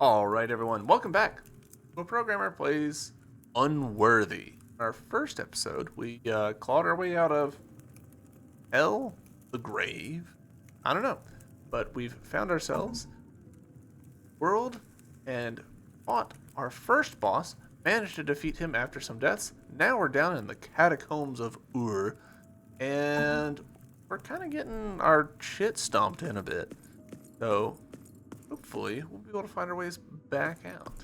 Alright, everyone, welcome back to A Programmer Plays Unworthy. Our first episode, we clawed our way out of hell, the grave. I don't know, but we've found ourselves world and fought our first boss, managed to defeat him after some deaths. Now we're down in the catacombs of Ur, and we're kind of getting our shit stomped in a bit. So, hopefully, we'll be able to find our ways back out.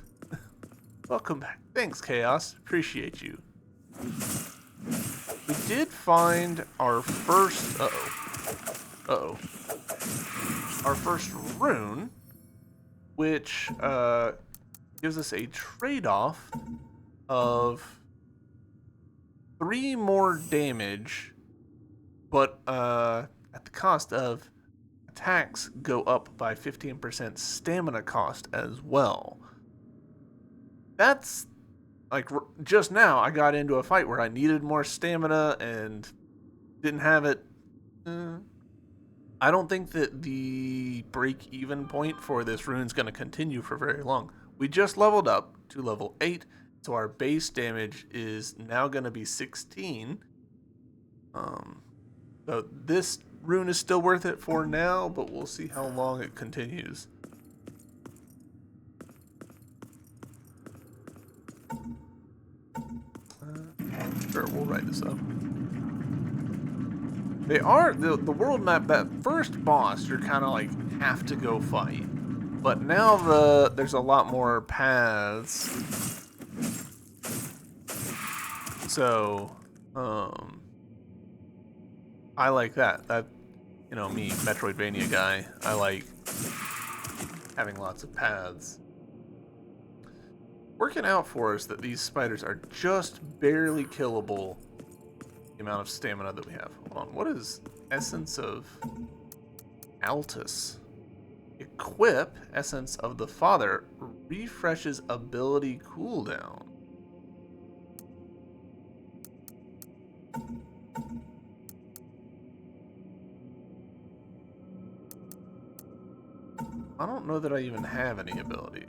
Welcome back. Thanks, Chaos. Appreciate you. We did find our first... Our first rune, which gives us a trade-off of 3 more damage, but at the cost of attacks go up by 15% stamina cost as well. That's like just now I got into a fight where I needed more stamina and didn't have it. I don't think that the break-even point for this rune is going to continue for very long. We just leveled up to level 8, so our base damage is now going to be 16. So this rune is still worth it for now, but we'll see how long it continues. Sure, we'll write this up. They are the world map. That first boss, you're kind of like have to go fight, but now there's a lot more paths. So, I like that. That, you know, me, Metroidvania guy. I like having lots of paths. Working out for us that these spiders are just barely killable. The amount of stamina that we have. Hold on, what is Essence of Altus? Equip Essence of the Father refreshes ability cooldown. I don't know that I even have any abilities.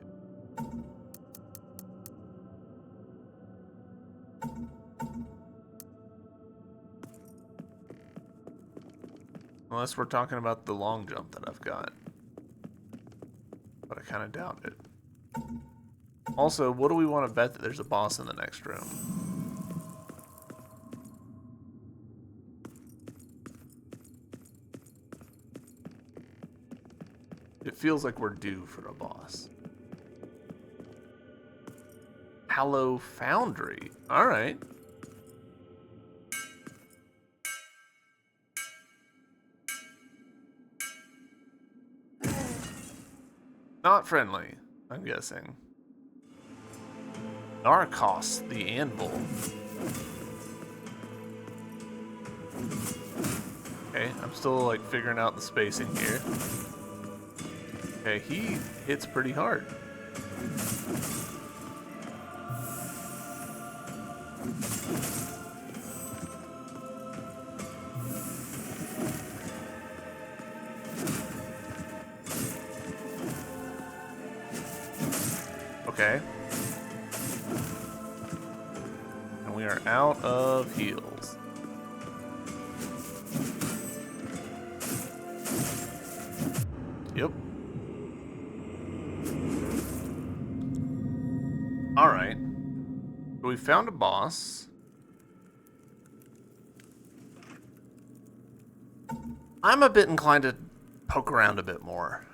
Unless we're talking about the long jump that I've got. But I kind of doubt it. Also, what do we want to bet that there's a boss in the next room? It feels like we're due for a boss. Hallow Foundry. Alright. Not friendly, I'm guessing. Narcos, the Anvil. Okay, I'm still like figuring out the spacing here. Okay, he hits pretty hard. Okay. And we are out of heals. Yep. Alright. So we found a boss. I'm a bit inclined to poke around a bit more.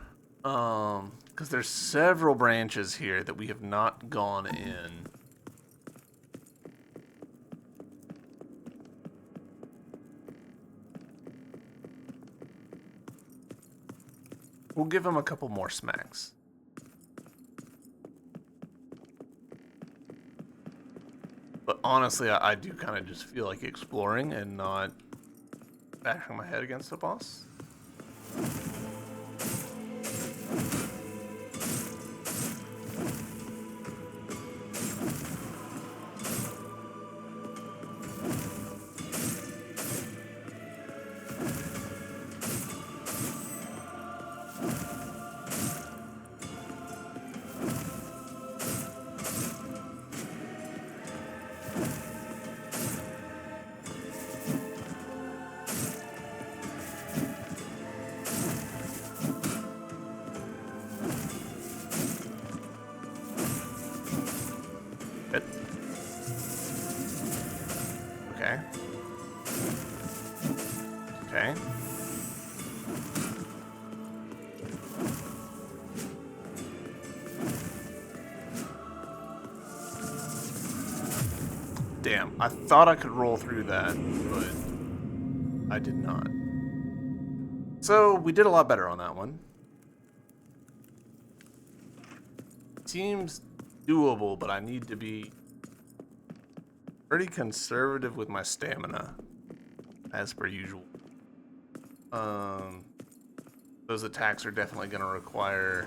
Because there's several branches here that we have not gone in. We'll give him a couple more smacks. But honestly, I do kind of just feel like exploring and not bashing my head against the boss. Damn, I thought I could roll through that, but I did not. So, we did a lot better on that one. Seems doable, but I need to be pretty conservative with my stamina, as per usual. Those attacks are definitely going to require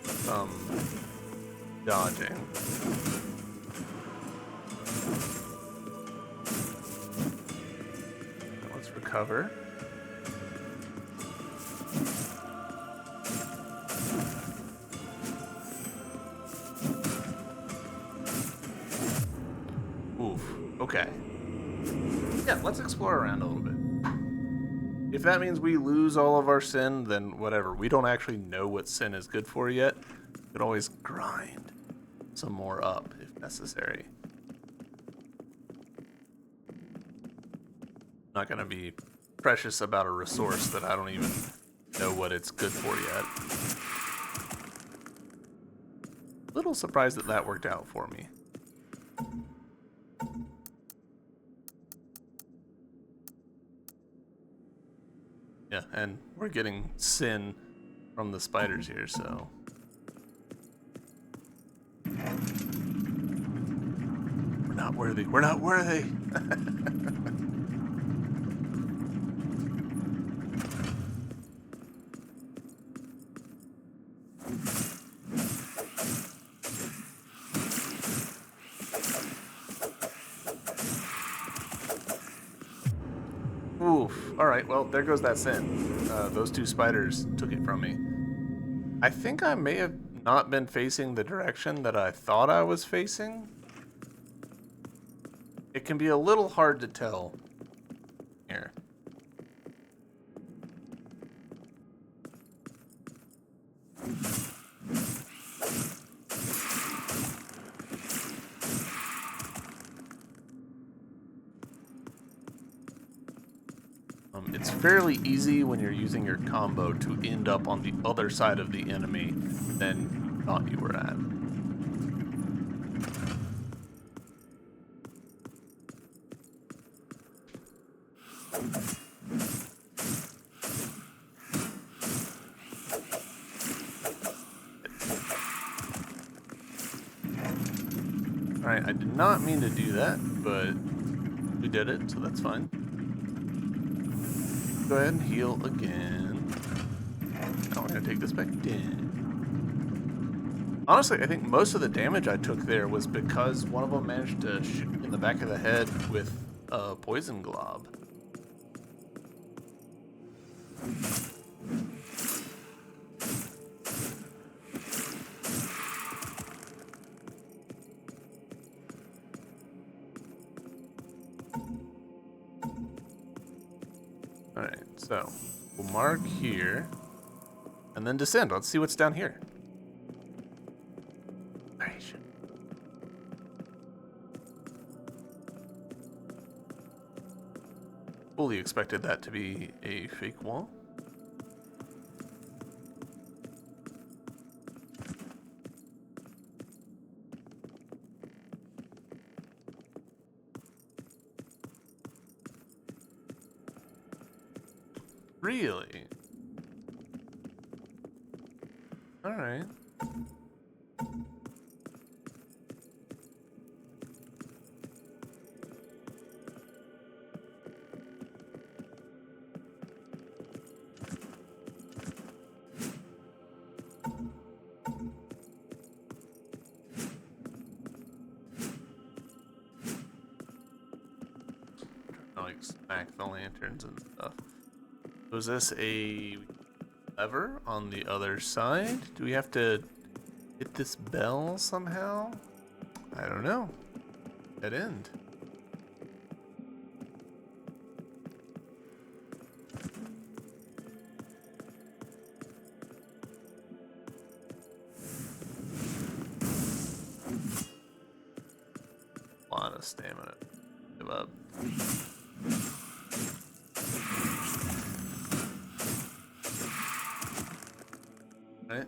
some dodging. Let's recover. Oof. Okay. Yeah, let's explore around a little bit. If that means we lose all of our sin, then whatever. We don't actually know what sin is good for yet. We could always grind some more up if necessary. Not going to be precious about a resource that I don't even know what it's good for yet. Little surprised that that worked out for me. Yeah, and we're getting sin from the spiders here, so... We're not worthy. We're not worthy! Oof. Alright, well, there goes that sin. Those two spiders took it from me. I think I may have not been facing the direction that I thought I was facing. It can be a little hard to tell here. It's fairly easy when you're using your combo to end up on the other side of the enemy than you thought you were at. Alright, I did not mean to do that, but we did it, so that's fine. Go ahead and heal again. Now we're going to take this back in. Honestly, I think most of the damage I took there was because one of them managed to shoot me in the back of the head with a poison glob. Alright, so we'll mark here and then descend. Let's see what's down here. Fully expected that to be a fake wall. Really? All right. Like smack the lanterns and stuff. Was this a lever on the other side? Do we have to hit this bell somehow? I don't know. Dead end. A lot of stamina. Give up. Right.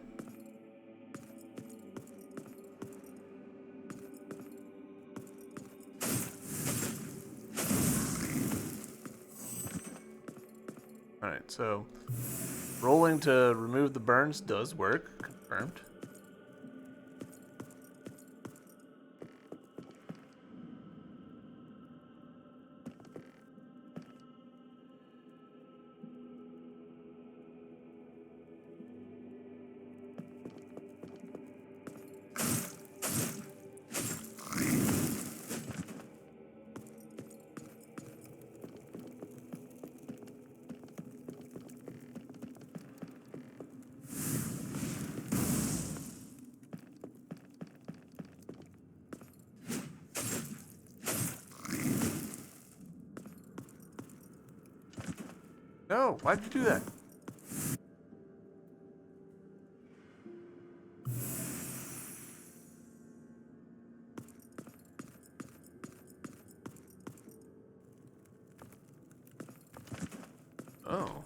Alright, so rolling to remove the burns does work. Confirmed. No, why'd you do that? Oh.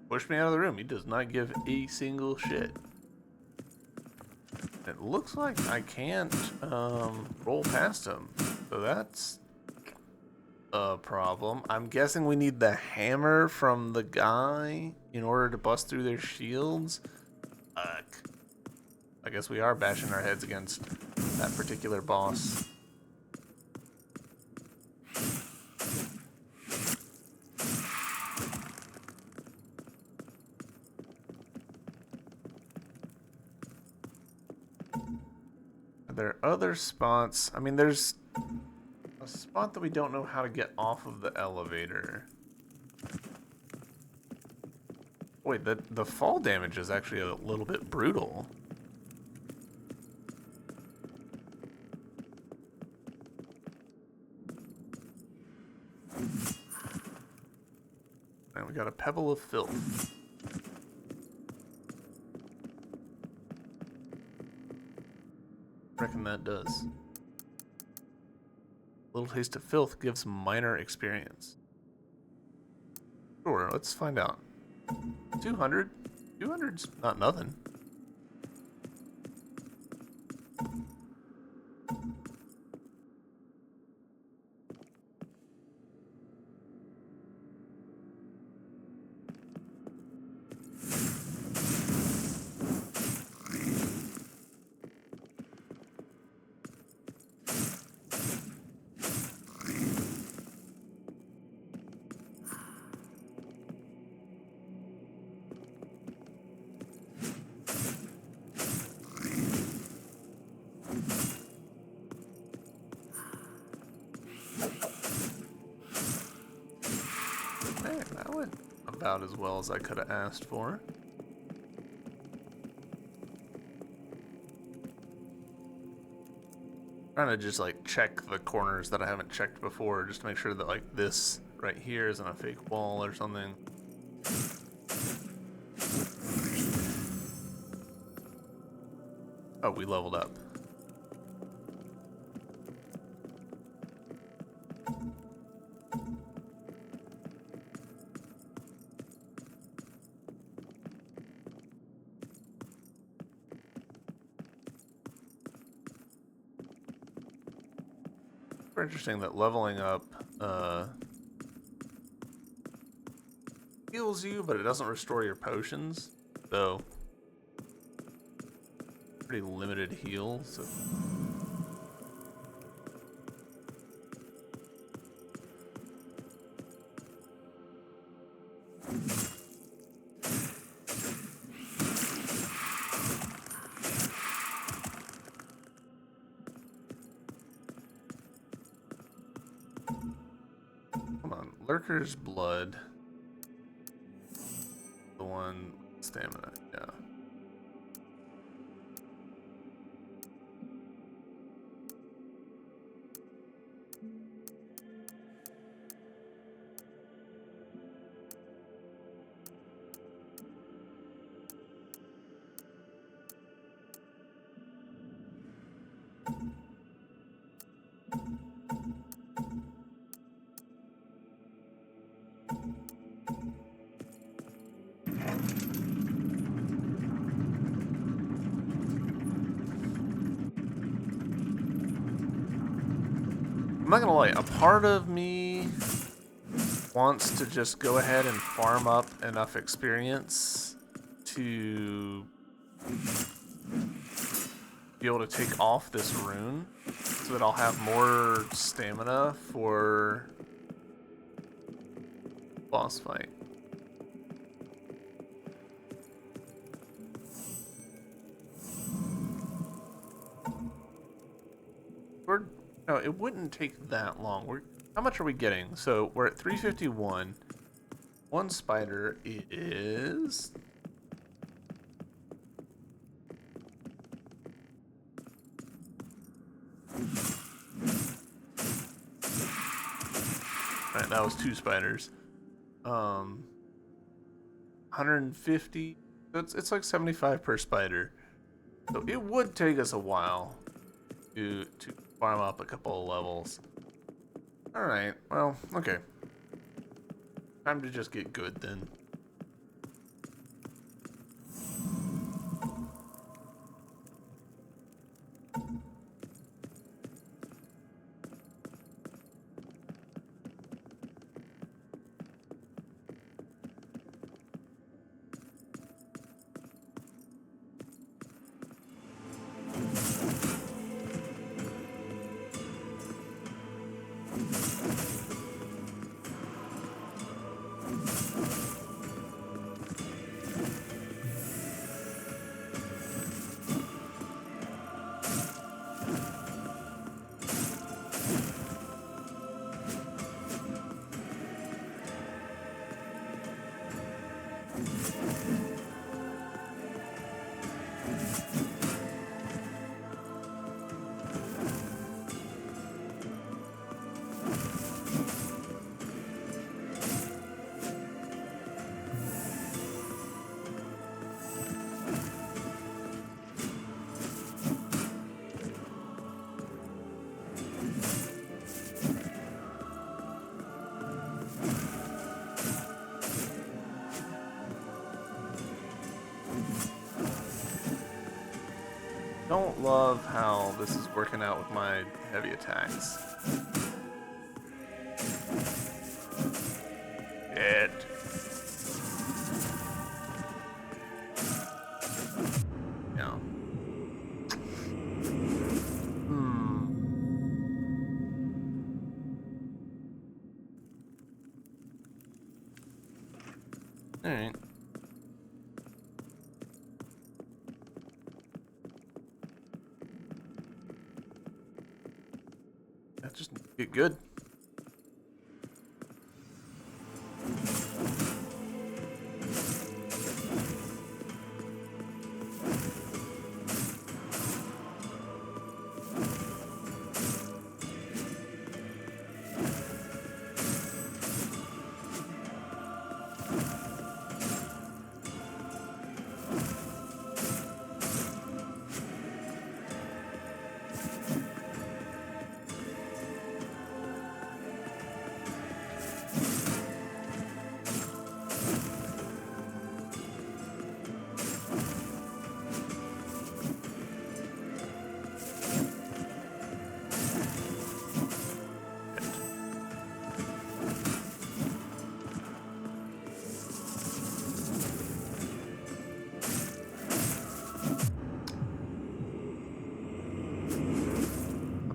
Push me out of the room. He does not give a single shit. It looks like I can't roll past him. So that's a problem. I'm guessing we need the hammer from the guy in order to bust through their shields. Fuck. I guess we are bashing our heads against that particular boss. Are there other spots? I mean, there's a spot that we don't know how to get off of the elevator. Wait, the fall damage is actually a little bit brutal. And we got a pebble of filth. Reckon that does. Little taste of filth gives minor experience. Sure, let's find out. 200? 200's not nothing. Hey, that went about as well as I could have asked for. Trying to just like check the corners that I haven't checked before, just to make sure that like this right here isn't a fake wall or something. Oh, we leveled up. Super interesting that leveling up heals you, but it doesn't restore your potions. So pretty limited heal. So come on, Lurker's blood. The one with stamina, yeah. I'm not gonna lie, a part of me wants to just go ahead and farm up enough experience to be able to take off this rune so that I'll have more stamina for boss fight. No, it wouldn't take that long. How much are we getting? So we're at 351. One spider is... Alright, that was 2 spiders. 150. It's like 75 per spider. So it would take us a while to farm up a couple of levels. Alright, well, okay. Time to just get good then. Don't love how this is working out with my heavy attacks. It. Yeah. Alright. Just get good.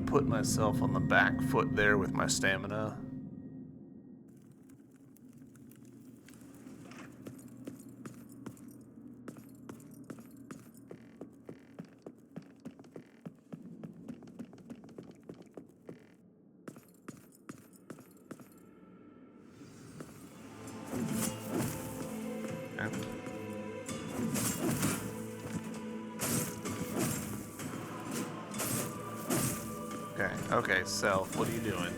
Put myself on the back foot there with my stamina. Okay, Self, what are you doing?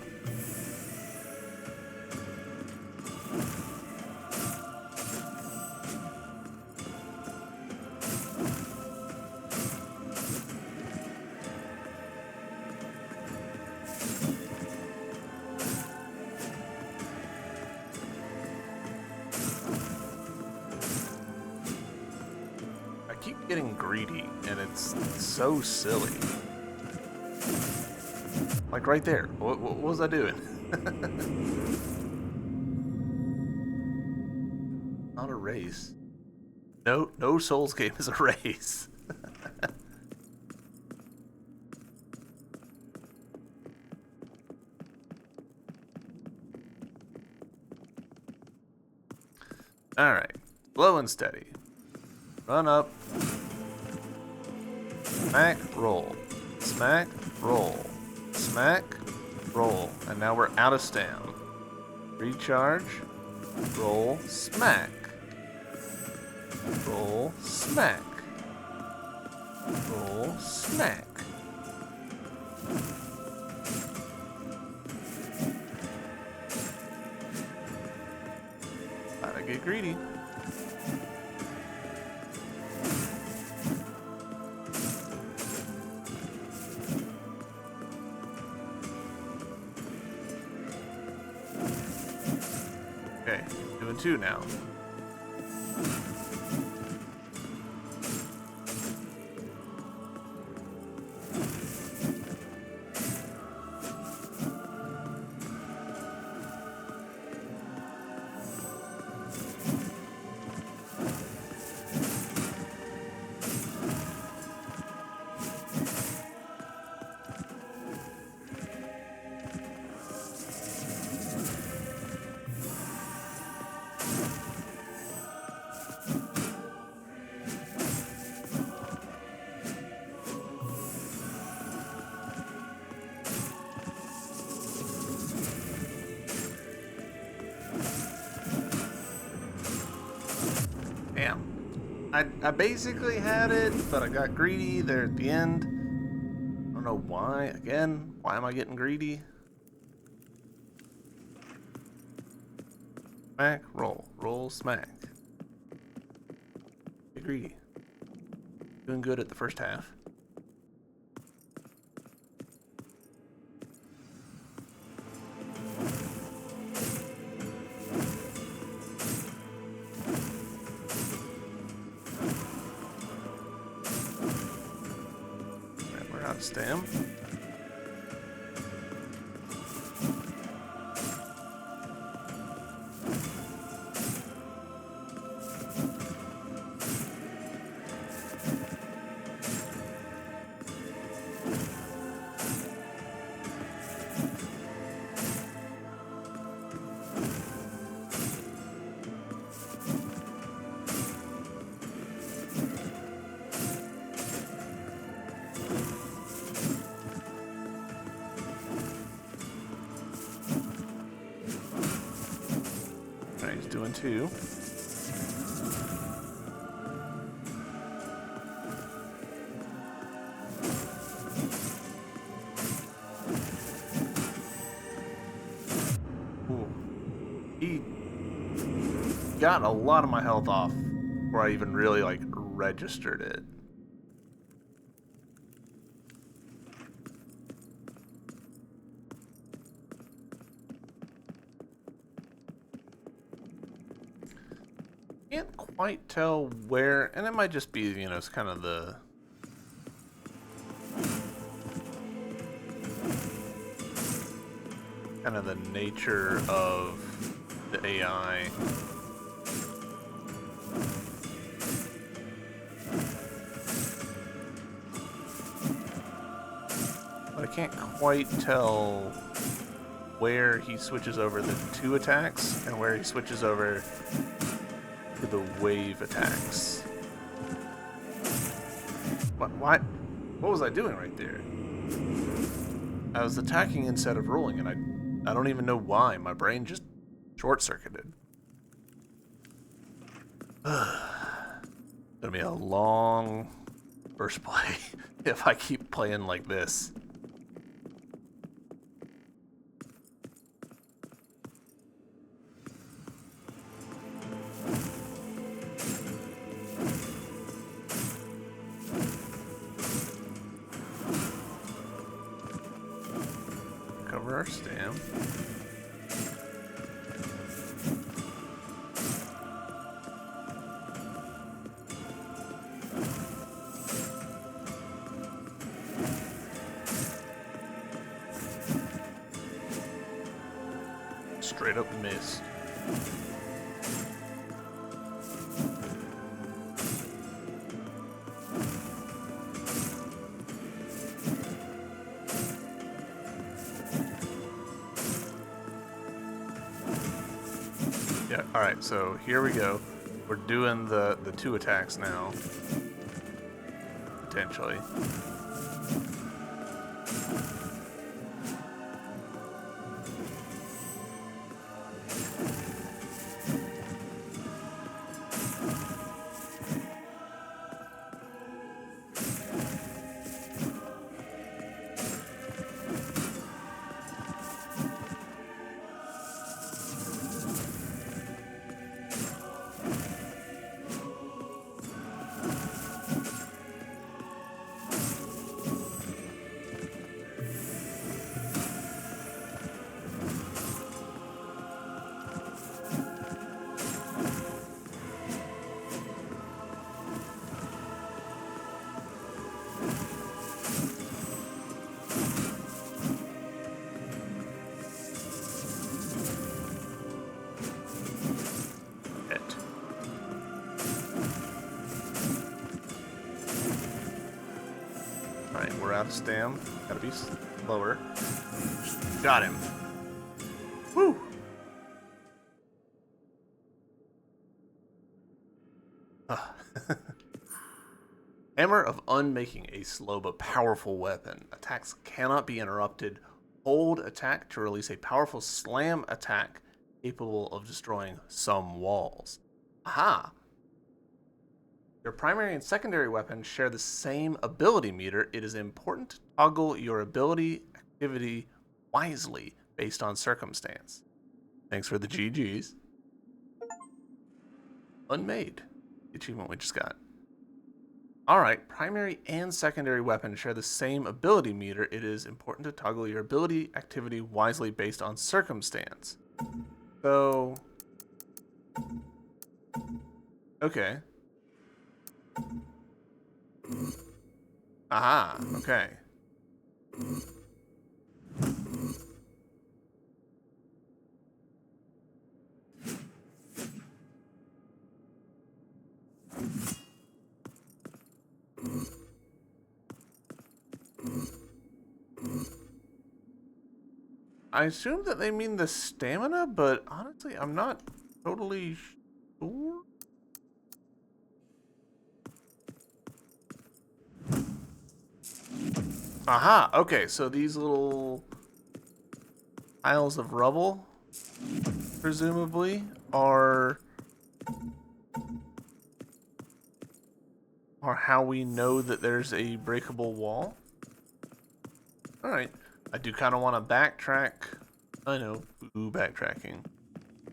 I keep getting greedy, and it's so silly. Like right there. What was I doing? Not a race. No Souls game is a race. Alright. Slow and steady. Run up. Smack, roll. Smack, roll. Smack, roll. And now we're out of stam. Recharge. Roll, smack. Roll, smack. Roll, smack. Gotta get greedy. Okay, doing 2 now. Damn. I basically had it, but I got greedy there at the end. I don't know why. Again, why am I getting greedy? Smack, roll. Roll, smack. Get greedy. Doing good at the first half. Alright, we're out of stam. Alright, he's doing 2. Ooh. He got a lot of my health off before I even really, like, registered it. Can't quite tell where, and it might just be, you know, it's kind of the nature of the AI. But I can't quite tell where he switches over the 2 attacks and where he switches over to the wave attacks. What was I doing right there? I was attacking instead of rolling, and I don't even know why. My brain just short-circuited. It's gonna be a long first play if I keep playing like this. Cover our stam. straight up missed. Yeah, alright, so here we go. We're doing the 2 attacks now. Potentially. Alright, we're out of stam. Gotta be slower. Got him. Woo! Hammer of Unmaking, a slow but powerful weapon. Attacks cannot be interrupted. Hold attack to release a powerful slam attack capable of destroying some walls. Aha! Your primary and secondary weapons share the same ability meter. It is important to toggle your ability activity wisely based on circumstance. Thanks for the GGs. Unmade. The achievement we just got. Alright, primary and secondary weapons share the same ability meter. It is important to toggle your ability activity wisely based on circumstance. So... okay. Aha, okay. I assume that they mean the stamina, but honestly, I'm not totally sure. Aha, okay, so these little piles of rubble, presumably, are how we know that there's a breakable wall. Alright, I do kind of want to backtrack. I know, ooh, backtracking.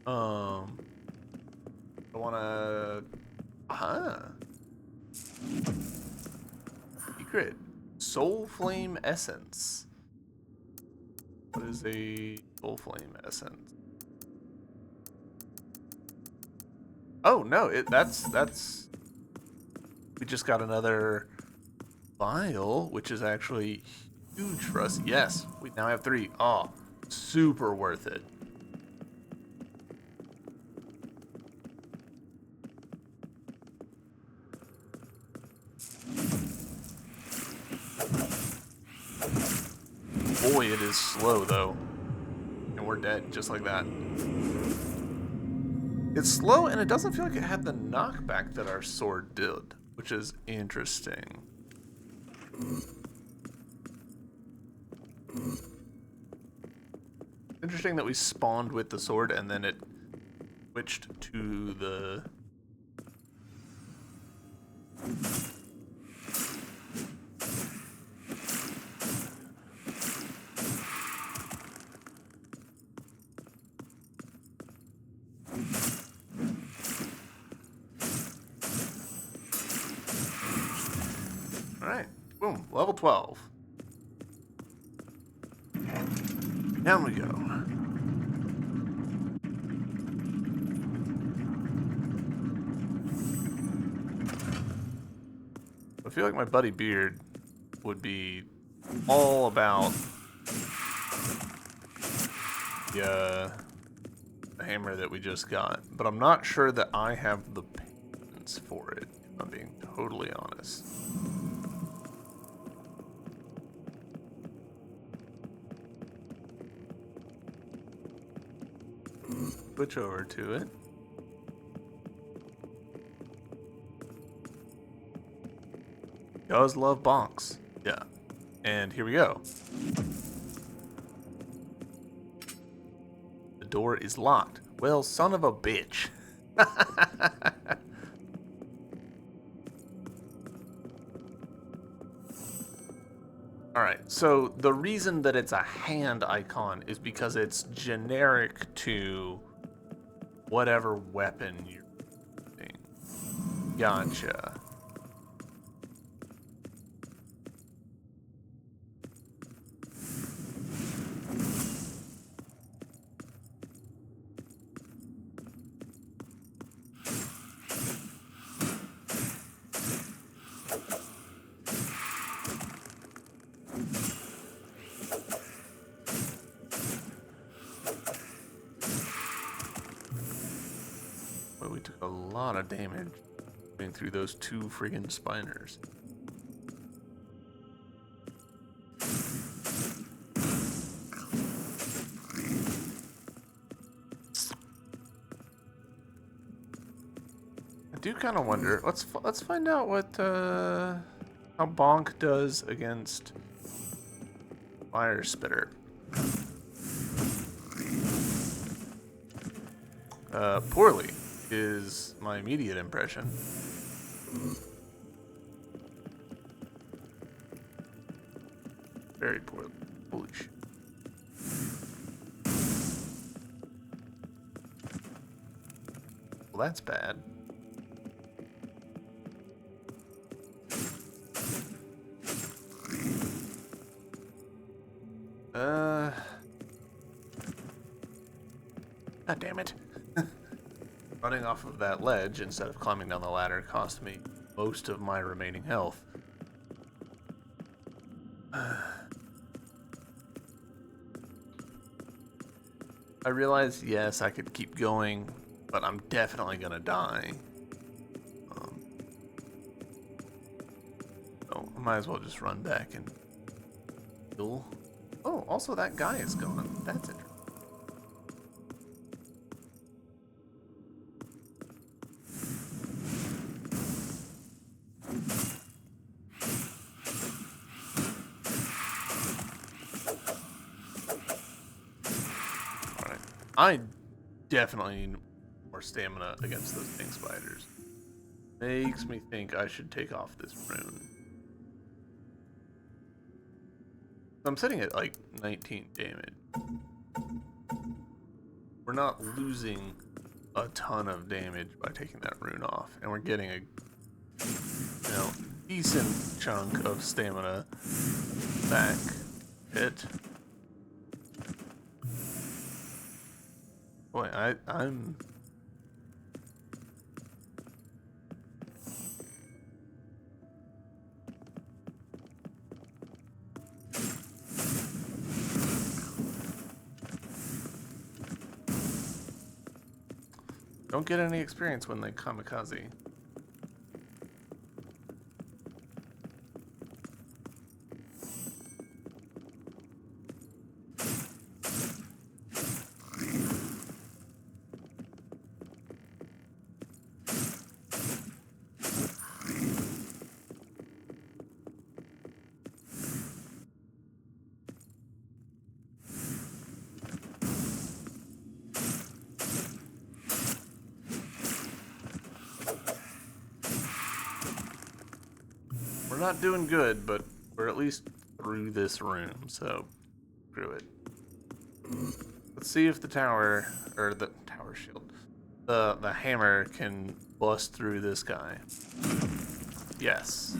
I want to... aha. Secret. Soul Flame Essence. What is a Soul Flame Essence? Oh no, that's we just got another vial, which is actually huge for us. Yes, we now have 3. Oh, super worth it. Boy, it is slow though. And we're dead, just like that. It's slow, and it doesn't feel like it had the knockback that our sword did, which is interesting. Interesting that we spawned with the sword, and then it switched to the... Alright, boom, level 12. Down we go. I feel like my buddy Beard would be all about the the hammer that we just got, but I'm not sure that I have the patience for it, if I'm being totally honest. Switch over to it. Does love bonks. Yeah. And here we go. The door is locked. Well, son of a bitch. Alright, so the reason that it's a hand icon is because it's generic to whatever weapon you're using. Gotcha. Well, we took a lot of damage going through those two friggin' spiners. I do kind of wonder. Let's find out what how Bonk does against Fire Spitter. Poorly is my immediate impression. Very poorly. Holy shit. Well, that's bad. God damn it. Running off of that ledge instead of climbing down the ladder cost me most of my remaining health. I realize, yes, I could keep going, but I'm definitely gonna die. So I might as well just run back and heal. Oh, also that guy is gone. That's interesting. I definitely need more stamina against those thing spiders. Makes me think I should take off this rune. I'm sitting at like 19 damage. We're not losing a ton of damage by taking that rune off, and we're getting a decent chunk of stamina back. Hit. Boy, I'm... Don't get any experience when they kamikaze. We're not doing good, but we're at least through this room, so screw it. Let's see if the tower, or the tower shield, the hammer can bust through this guy. Yes.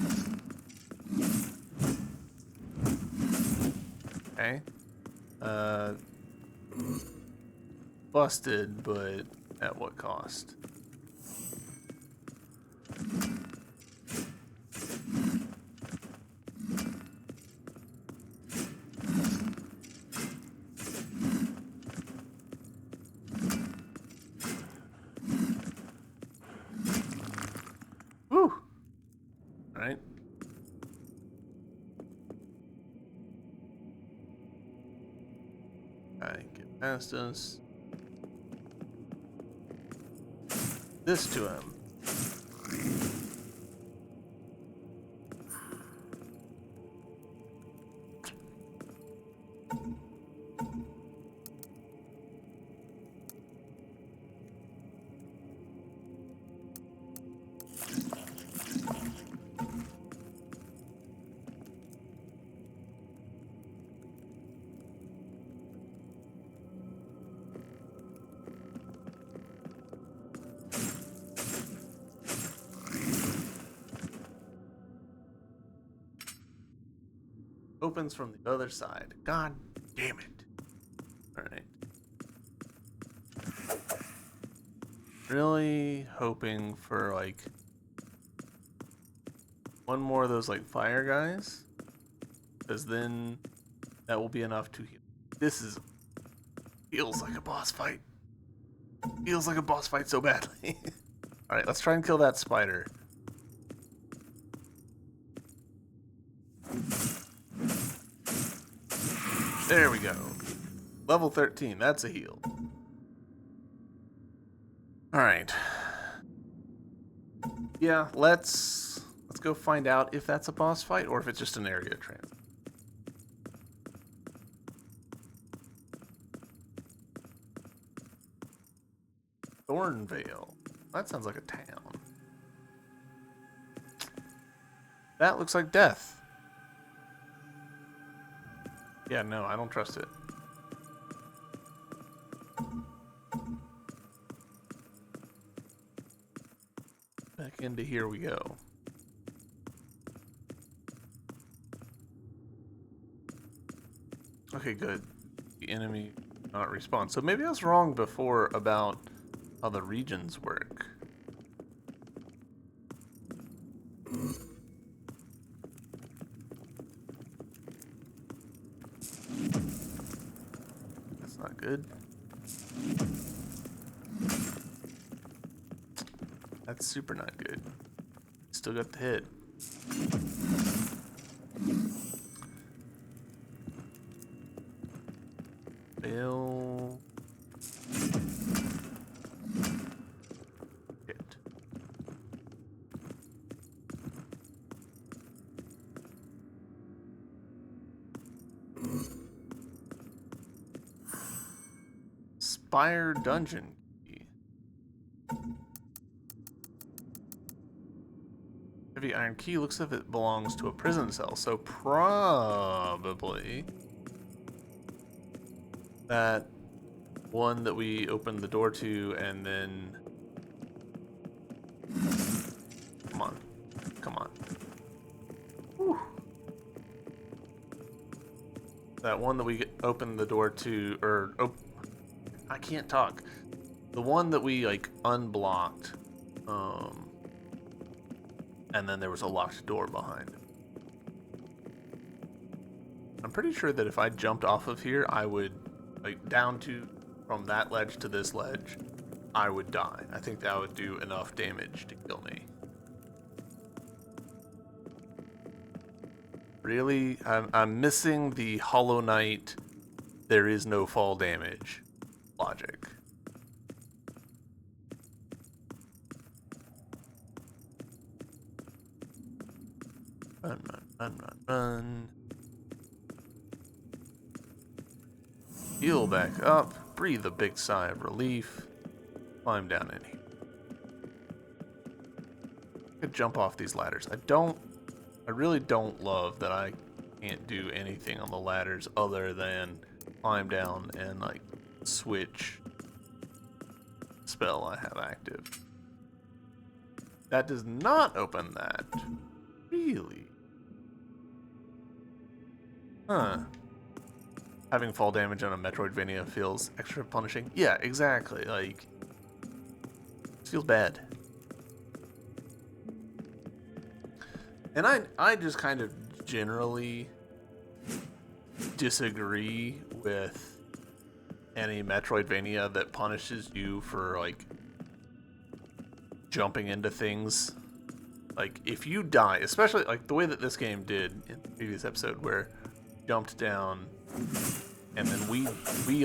Okay. Busted, but at what cost? Alright. Alright, get past us. This to him. Opens from the other side. God damn it. Alright. Really hoping for like one more of those like fire guys. Because then that will be enough to heal. This is feels like a boss fight. Feels like a boss fight so badly. Alright, let's try and kill that spider. There we go. Level 13, that's a heal. Alright. Yeah, let's go find out if that's a boss fight or if it's just an area transfer. Thornvale. That sounds like a town. That looks like death. Yeah, no, I don't trust it. Back into here we go. Okay, good. The enemy not respawn. So maybe I was wrong before about how the regions work. That's not good. That's super not good. Still got the hit. Fail. Hit. Spire dungeon key. Heavy iron key looks as if it belongs to a prison cell, so probably that one that we opened the door to and then... Come on. Come on. Whew. That one that we opened the door to, or... I can't talk. The one that we, like, unblocked, and then there was a locked door behind it. I'm pretty sure that if I jumped off of here, I would, like, down to, from that ledge to this ledge, I would die. I think that would do enough damage to kill me. Really? I'm missing the Hollow Knight, there is no fall damage logic. Run, run, run, run, run. Heal back up. Breathe a big sigh of relief. Climb down in here. I could jump off these ladders. I really don't love that I can't do anything on the ladders other than climb down and, like, switch spell I have active. That does not open that. Really? Huh. Having fall damage on a Metroidvania feels extra punishing. Yeah, exactly. Like, it feels bad. And I just kind of generally disagree with any Metroidvania that punishes you for, like, jumping into things Like, if you die, especially like the way that this game did in the previous episode, where you jumped down and then we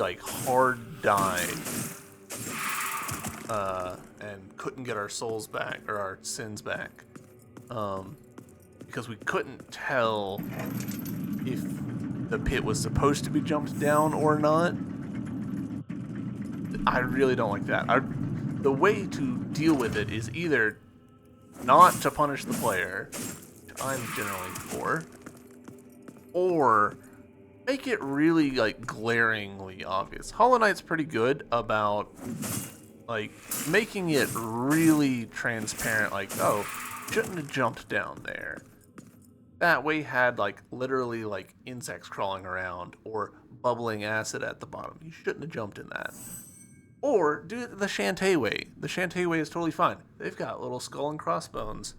like hard died and couldn't get our souls back or our sins back, because we couldn't tell if the pit was supposed to be jumped down or not. I really don't like that. The way to deal with it is either not to punish the player, which I'm generally for, or make it really like glaringly obvious. Hollow Knight's pretty good about like making it really transparent, like, oh, shouldn't have jumped down there. That way had like literally like insects crawling around or bubbling acid at the bottom. You shouldn't have jumped in that. Or do it the Shantae way. The Shantae way is totally fine. They've got little skull and crossbones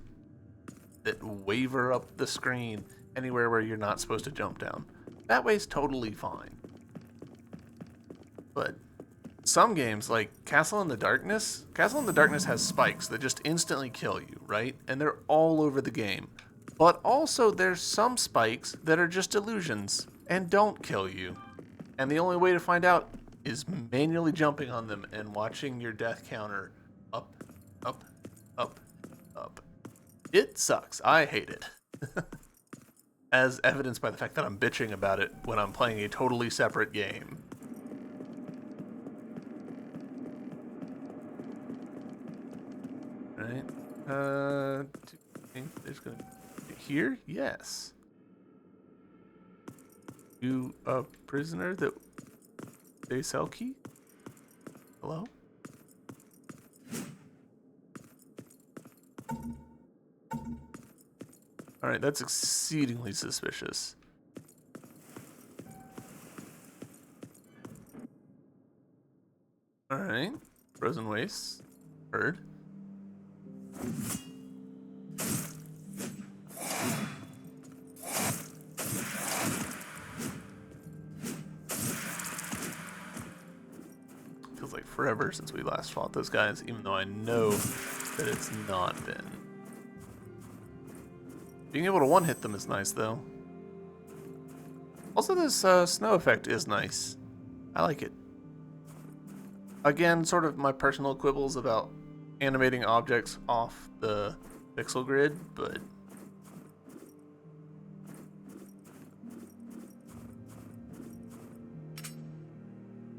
that waver up the screen anywhere where you're not supposed to jump down. That way's totally fine. But some games, like Castle in the Darkness has spikes that just instantly kill you, right? And they're all over the game. But also there's some spikes that are just illusions and don't kill you. And the only way to find out is manually jumping on them and watching your death counter up, up, up, up. It sucks. I hate it. As evidenced by the fact that I'm bitching about it when I'm playing a totally separate game. Right? There's gonna be here? Yes. You a prisoner that they sell key? Hello? Alright, that's exceedingly suspicious. Alright. Frozen wastes. Heard. Feels like forever since we last fought those guys, even though I know that it's not been. Being able to one-hit them is nice, though. Also, this snow effect is nice. I like it. Again, sort of my personal quibbles about animating objects off the pixel grid, but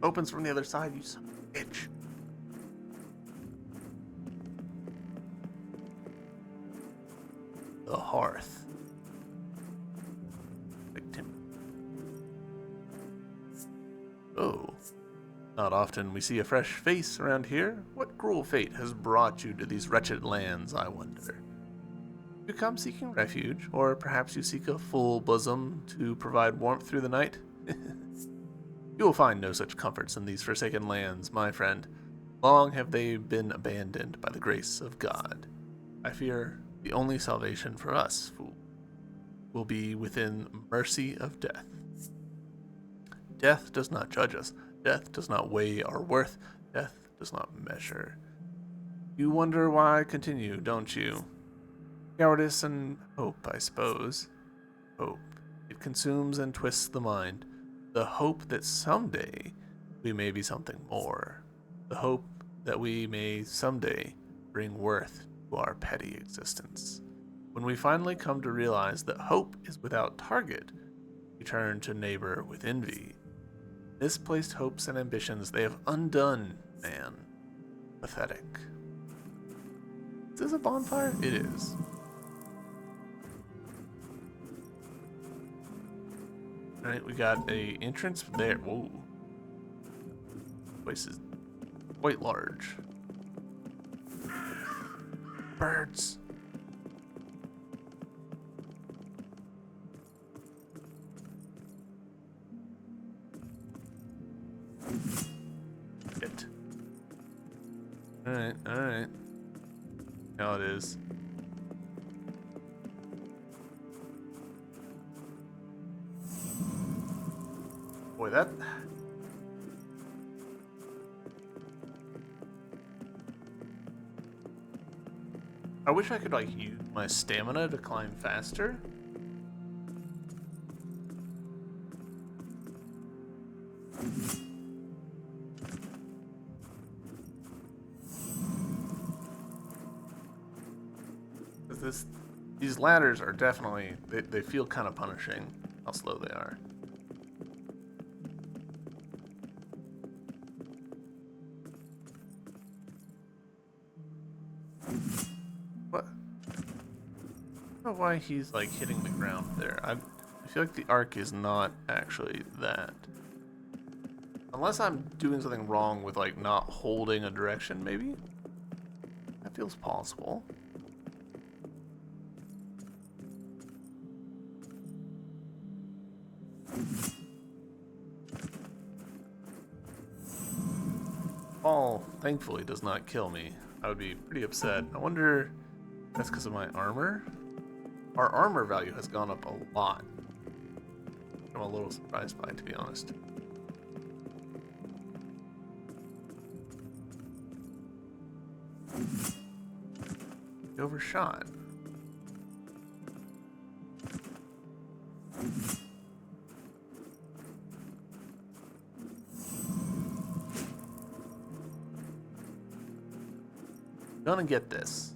opens from the other side, you son of a bitch. The hearth. Victim. Oh. Not often we see a fresh face around here. What cruel fate has brought you to these wretched lands, I wonder? You come seeking refuge, or perhaps you seek a full bosom to provide warmth through the night? You will find no such comforts in these forsaken lands, my friend. Long have they been abandoned by the grace of God. I fear the only salvation for us, fool, will be within mercy of death. Death does not judge us. Death does not weigh our worth. Death does not measure. You wonder why I continue, don't you? Cowardice and hope, I suppose. Hope. It consumes and twists the mind. The hope that someday we may be something more. The hope that we may someday bring worth to our petty existence. When we finally come to realize that hope is without target, we turn to neighbor with envy. Misplaced hopes and ambitions they have undone, man. Pathetic. Is this a bonfire? It is. Alright, we got a entrance there. Whoa. Place is quite large. Birds. It. Alright, alright. Now it is. Boy, that... I wish I could like use my stamina to climb faster. These ladders are definitely, they feel kind of punishing, how slow they are. What? I don't know why he's like hitting the ground there. I feel like the arc is not actually that. Unless I'm doing something wrong with like not holding a direction, maybe? That feels possible. Fall, thankfully, does not kill me. I would be pretty upset. I wonder if that's because of my armor? Our armor value has gone up a lot. I'm a little surprised by it, to be honest. Overshot. Gonna get this.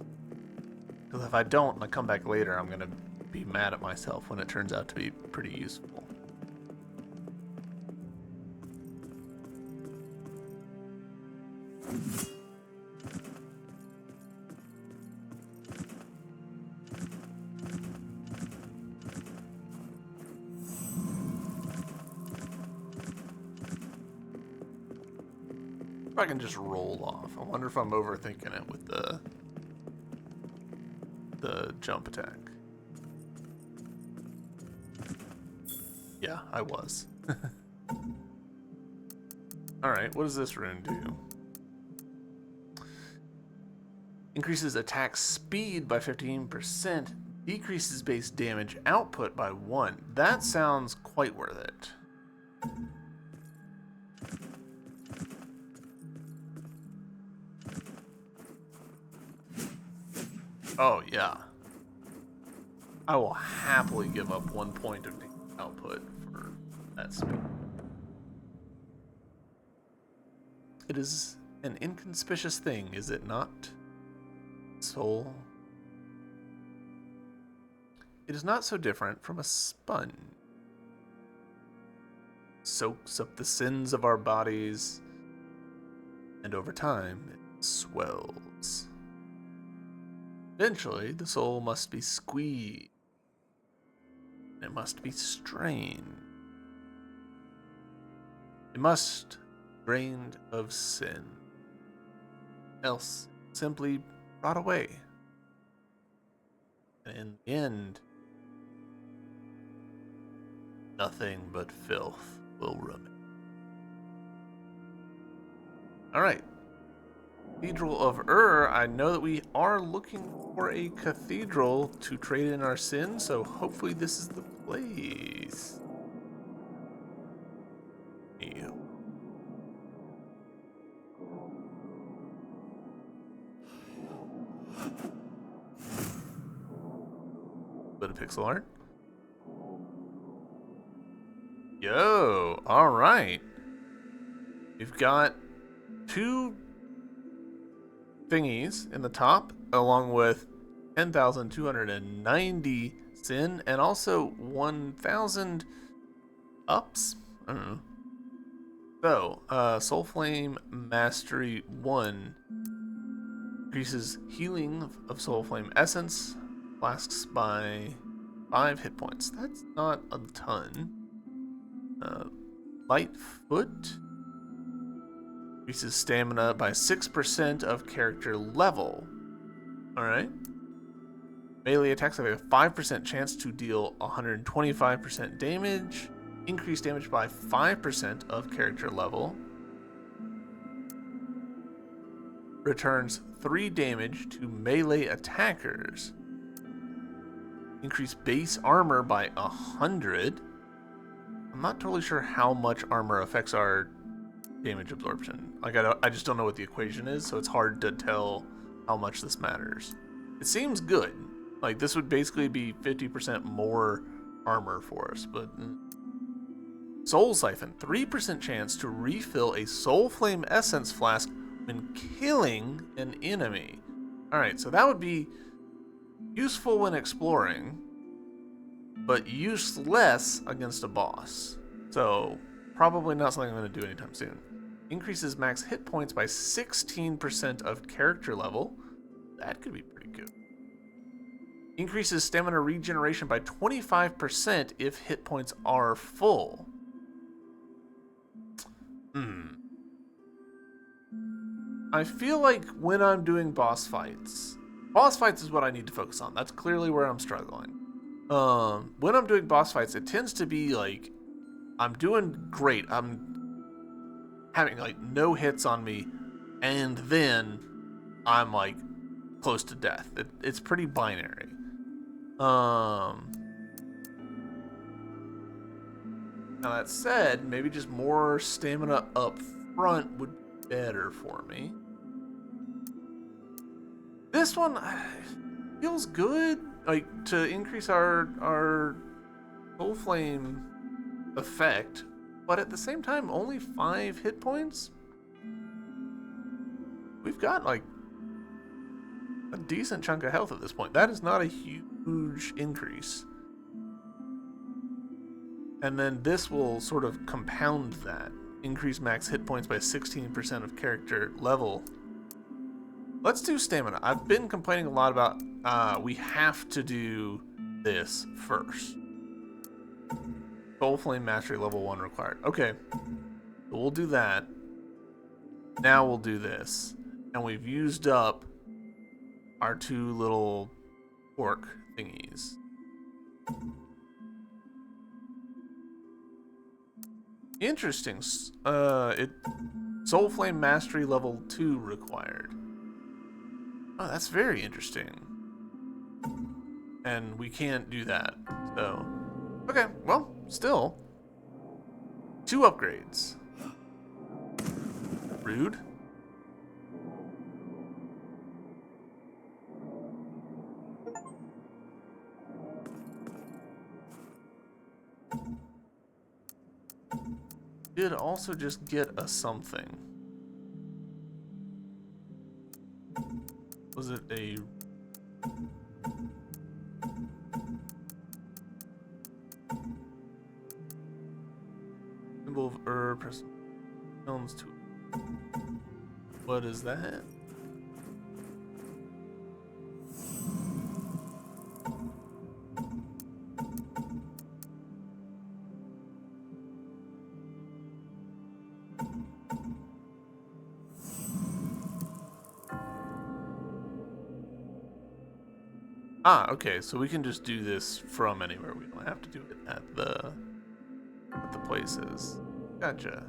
Because if I don't and I come back later, I'm gonna be mad at myself when it turns out to be pretty useful. If I can just roll off. I wonder if I'm overthinking it with the jump attack. Yeah, I was. Alright, what does this rune do? Increases attack speed by 15%, decreases base damage output by 1. That sounds quite worth it. Oh, yeah. I will happily give up 1 point of output for that speed. It is an inconspicuous thing, is it not? Soul. It is not so different from a sponge. Soaks up the sins of our bodies, and over time it swells. Eventually, the soul must be squeezed. It must be strained. It must be drained of sin. Else, simply brought away. And in the end, nothing but filth will remain. Alright. Cathedral of I know that we are looking for a cathedral to trade in our sin, so hopefully this is the place. Ew. Bit of pixel art. Yo, alright. We've got 2 thingies in the top, along with 10,290 sin, and also 1,000 ups. I don't know. So, Soul Flame Mastery 1 increases healing of Soul Flame Essence, flasks by 5 hit points. That's not a ton. Light Foot increases stamina by 6% of character level. Alright. Melee attacks have a 5% chance to deal 125% damage. Increase damage by 5% of character level. Returns 3 damage to melee attackers. Increase base armor by 100. I'm not totally sure how much armor affects our damage absorption. Like I just don't know what the equation is, so it's hard to tell how much this matters. It seems good. Like, this would basically be 50% more armor for us, but... Soul Siphon, 3% chance to refill a Soul Flame Essence Flask when killing an enemy. Alright, so that would be useful when exploring, but useless against a boss. So, probably not something I'm going to do anytime soon. Increases max hit points by 16% of character level. That could be pretty good. Increases stamina regeneration by 25% if hit points are full. I feel like when I'm doing boss fights is what I need to focus on. That's clearly where I'm struggling. When I'm doing boss fights, it tends to be like, I'm doing great. I'm having like no hits on me, and then I'm like close to death. It's pretty binary. Now that said, maybe just more stamina up front would be better for me. This one feels good, like to increase our Soul Flame effect, but at the same time, only 5 hit points. We've got like a decent chunk of health at this point. That is not a huge increase. And then this will sort of compound that. Increase max hit points by 16% of character level. Let's do stamina. I've been complaining a lot about we have to do this first. Soul Flame Mastery level 1 required. Okay. So we'll do that. Now we'll do this. And we've used up our 2 little orc thingies. Interesting. Soul Flame Mastery level 2 required. Oh, that's very interesting. And we can't do that. So, okay, well, still 2 upgrades. Rude. Did also just get a something. Was it a... symbol of herb, press films to... What is that? Ah, okay, so we can just do this from anywhere. We don't have to do it at the places. Gotcha.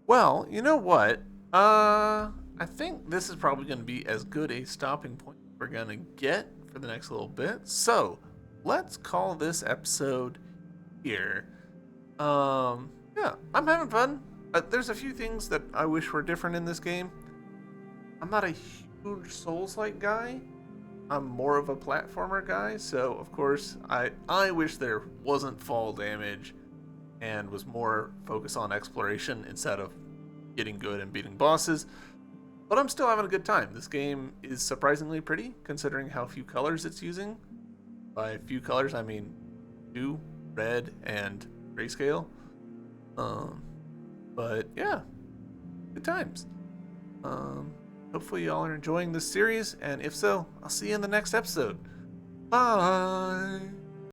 Well, you know what? I think this is probably going to be as good a stopping point we're going to get for the next little bit. So, let's call this episode here. Yeah, I'm having fun. There's a few things that I wish were different in this game. I'm not a huge Souls-like guy. I'm more of a platformer guy, so of course I wish there wasn't fall damage and was more focused on exploration instead of getting good and beating bosses. But I'm still having a good time. This game is surprisingly pretty considering how few colors it's using. By few colors I mean 2, red and grayscale. But yeah, good times. Hopefully y'all are enjoying this series, and if so, I'll see you in the next episode. Bye!